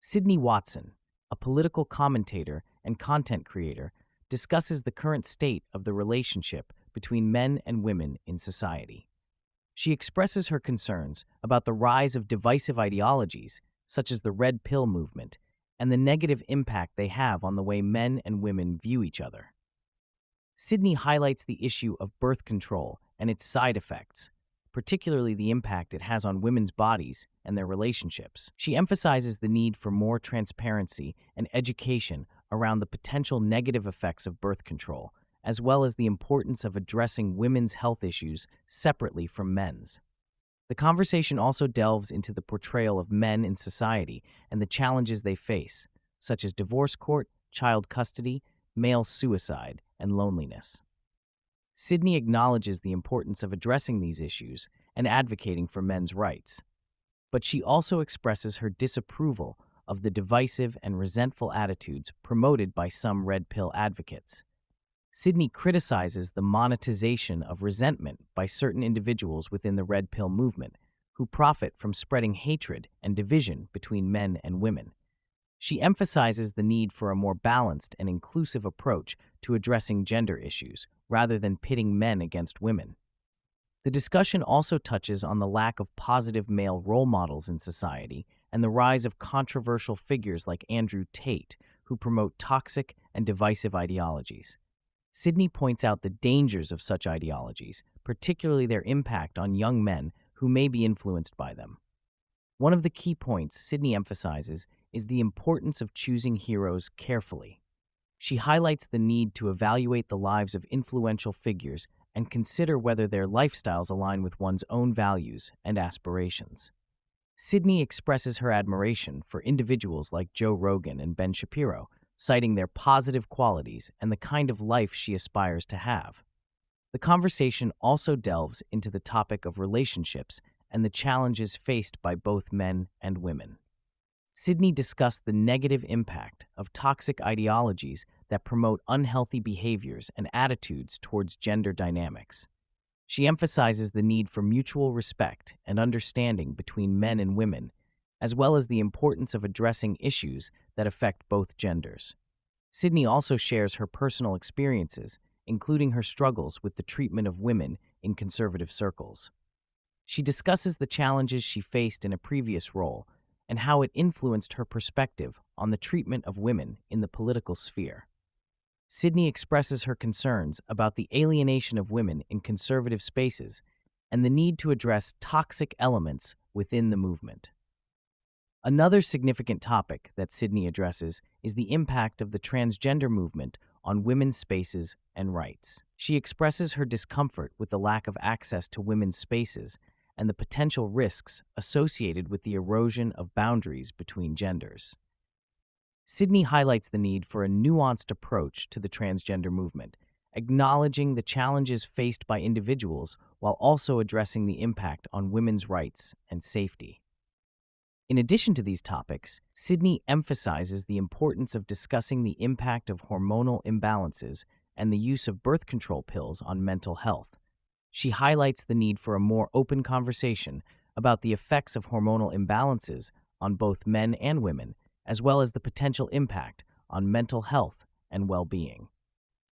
Sydney Watson, a political commentator and content creator, discusses the current state of the relationship between men and women in society. She expresses her concerns about the rise of divisive ideologies, such as the Red Pill movement, and the negative impact they have on the way men and women view each other. Sydney highlights the issue of birth control and its side effects, particularly the impact it has on women's bodies and their relationships. She emphasizes the need for more transparency and education around the potential negative effects of birth control, as well as the importance of addressing women's health issues separately from men's. The conversation also delves into the portrayal of men in society and the challenges they face, such as divorce court, child custody, male suicide, and loneliness. Sydney acknowledges the importance of addressing these issues and advocating for men's rights, but she also expresses her disapproval of the divisive and resentful attitudes promoted by some red pill advocates. Sydney criticizes the monetization of resentment by certain individuals within the red pill movement who profit from spreading hatred and division between men and women. She emphasizes the need for a more balanced and inclusive approach to addressing gender issues, rather than pitting men against women. The discussion also touches on the lack of positive male role models in society and the rise of controversial figures like Andrew Tate, who promote toxic and divisive ideologies. Sydney points out the dangers of such ideologies, particularly their impact on young men who may be influenced by them. One of the key points Sydney emphasizes is the importance of choosing heroes carefully. She highlights the need to evaluate the lives of influential figures and consider whether their lifestyles align with one's own values and aspirations. Sydney expresses her admiration for individuals like Joe Rogan and Ben Shapiro, citing their positive qualities and the kind of life she aspires to have. The conversation also delves into the topic of relationships and the challenges faced by both men and women. Sydney discussed the negative impact of toxic ideologies that promote unhealthy behaviors and attitudes towards gender dynamics. She emphasizes the need for mutual respect and understanding between men and women, as well as the importance of addressing issues that affect both genders. Sydney also shares her personal experiences, including her struggles with the treatment of women in conservative circles. She discusses the challenges she faced in a previous role and how it influenced her perspective on the treatment of women in the political sphere. Sydney expresses her concerns about the alienation of women in conservative spaces and the need to address toxic elements within the movement. Another significant topic that Sydney addresses is the impact of the transgender movement on women's spaces and rights. She expresses her discomfort with the lack of access to women's spaces and the potential risks associated with the erosion of boundaries between genders. Sydney highlights the need for a nuanced approach to the transgender movement, acknowledging the challenges faced by individuals while also addressing the impact on women's rights and safety. In addition to these topics, Sydney emphasizes the importance of discussing the impact of hormonal imbalances and the use of birth control pills on mental health. She highlights the need for a more open conversation about the effects of hormonal imbalances on both men and women, as well as the potential impact on mental health and well-being.